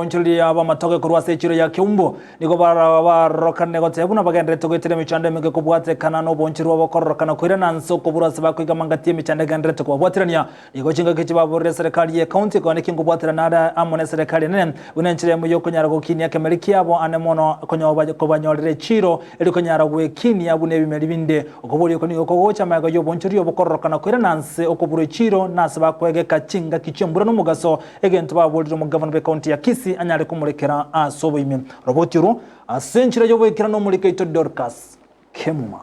Onchuli aba matoke kurwa sechiro ya kiumbo niko barokane gotebuna bagendete gwetire michande mege kubwate kana no bonchirwa bakorokana kwira nanso kubura sabako igamangatie michande gendete kubwatirania niko chinga kichibabure serikali ya county kwa nekingo bwatira nada amone serikali nene unenchire mu yokonyara gokini yake meliki abo anemono konyoba kobanyorere chiro eli konyara gwekini abune bimeri binde okoburi yoko niko gocha maga yo bonchiri obokorokana kwira nanse okobure chiro nasabako ege kachinga kichembura no mugaso egento babuliro mu government county ya Kisii anyare kumurekera asobo ime robotiro asenchira yobekera no muri Kaito Dorcas Kemuma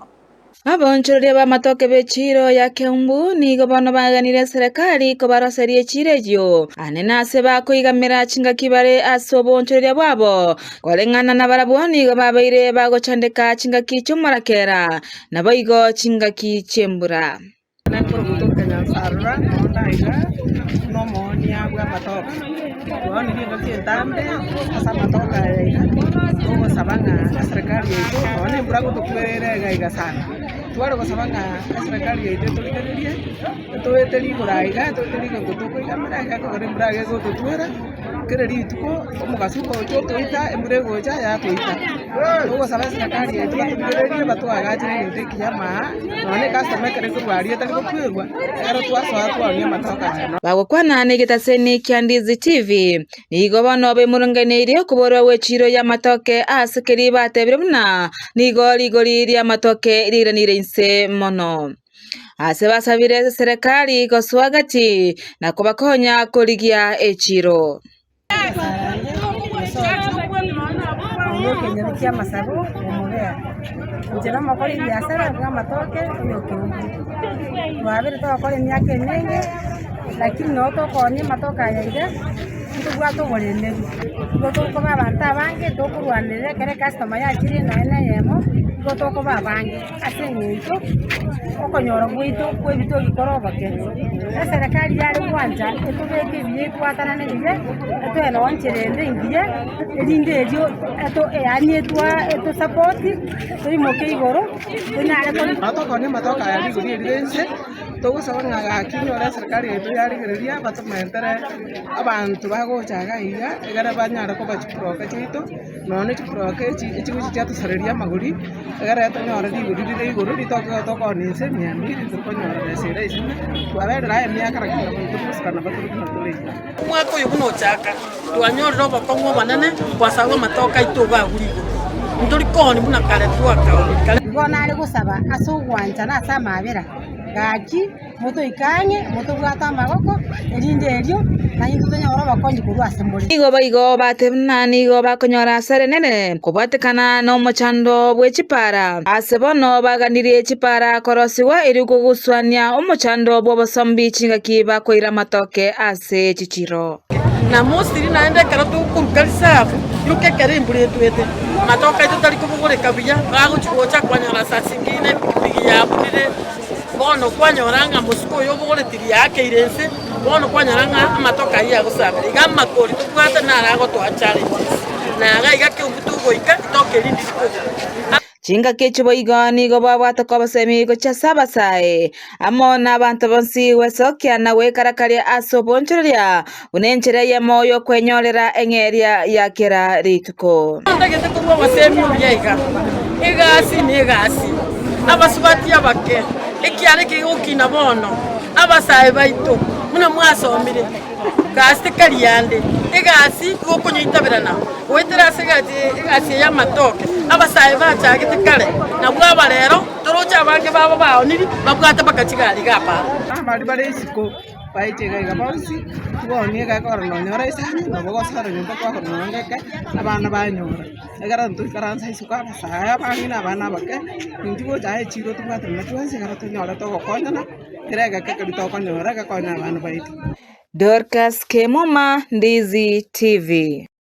abonchorere ba matoke bechiro ya Keumbu nigo bono baganire serikali ko baroserie chirejo anena se bakoigamira chinga kibare asobonchorere bwabo kolengana na baraboni go babaire bagochandeka chinga kichumarakera naboigo chinga kichembura no monia gwa matoka tuone ndio kientambe asa matoka ngo sabanga serikali yetu one mbrago tukwere gaiga sana tuwaro kwa sabanga serikali yetu tuligererie tuweteli buraiga tuteli ngo tukwira ga ko mbrago go tutwera kereri tuko omugasuko cyo tuita emurego ja ya tuita ngo sabanga serikali yetu tuligererie batwaga jire ndiki yama one customer kare kurwarie tali kukwirwa ero twaso atwa matoka bagokwana negetaseni Kyandizi TV nigo bono be murunganire kuborwa wechiro ya matoke asekeri batebire buna nigo ligori ya matoke riranire inse mono ase basabire serikali goswagati na kubakonya koligia echiro Kenya masabo omubea njera makori biashara bwa matoke yoke wabere to akore myake nenge lakini noto konye matoka yaide tugwa to gorene goto ko babanta bange to kurwanire kare customer ya kiri na yemo goto ko babange asenyito okonyoro gwito kwebito gikoroba ke serikali yari kwanja etubeke biye twatana ne biye eto eno oncherende ngiye edinde ejo eto anyetwa eto support to imoke igoro tunare to matoka ne matoka yari guri edense to sabanga kinyora serikali yetu yari gereria batumentere abantu bagochaga iga egara banyara ko bachiproka chito none chiproka echi cyatusareria maguri egara tanyora diguri igoro litoko ko ninse myambi tukonyora sere isi twabera ya myaka rakira tukusikana baturukina tule mwako yuno chaka twanyora bakongo banane kwasago matoka ituga gurigo nduri koni buna kare twaka ngona ari gusaba asugwanja na samabera gaki moto ikanye moto bwata magoko erinde eryo na hindunya ora bakonji kurwa sembori nigo baigo batebna nigo bakonyora serenene kubatekana no mochando bwechipara asebono baganire chipara korosiwa iri kuguswania omochando bwobosombi chinga kiba koira matoke ase chichiro na mosiri naende karatu kurkalisa yuke karimbure twete matoka tutali kubugure kabiya baguchuocha kwanyara sasingine ya burire bono kwanyoranga musiko yobugore tiri yake irense bono kwanyoranga matoka ya gusabira igama kori tukwata narago twachari na gaiga ke ubutugo ika tokeri ndiko chinga kechubo igani go babata ko basemi go chasaba sae amona abantu bonsi wesokya na wekarakari asoboncheria unenchere ya moyo kwenyolera engeria ya kera rituko ndagete ko basemi ubyaiga igasi ni gasi abasubati abake ikiare kigukina bono abasaye baito muna mwasomire gasi kaliyande igasi gokunyitabirana wetera igasi ya matoke abasaye bachagite kale na bwaba rero torocha bange babo baoniri babwata bakachigali gapa bali bali isiko baitega igabonsi tubonye gakorano nyora isani nabo sara nyumba kwa korano ngeke abana banyora egara ntu karanza isuka abasaye abana abana bake ndigo jae chiro tubata na tuanze garato nyora to gokonyana kirega keke bitokonyora gakonya abana baito Dorcas Kemuma, Ndizi TV.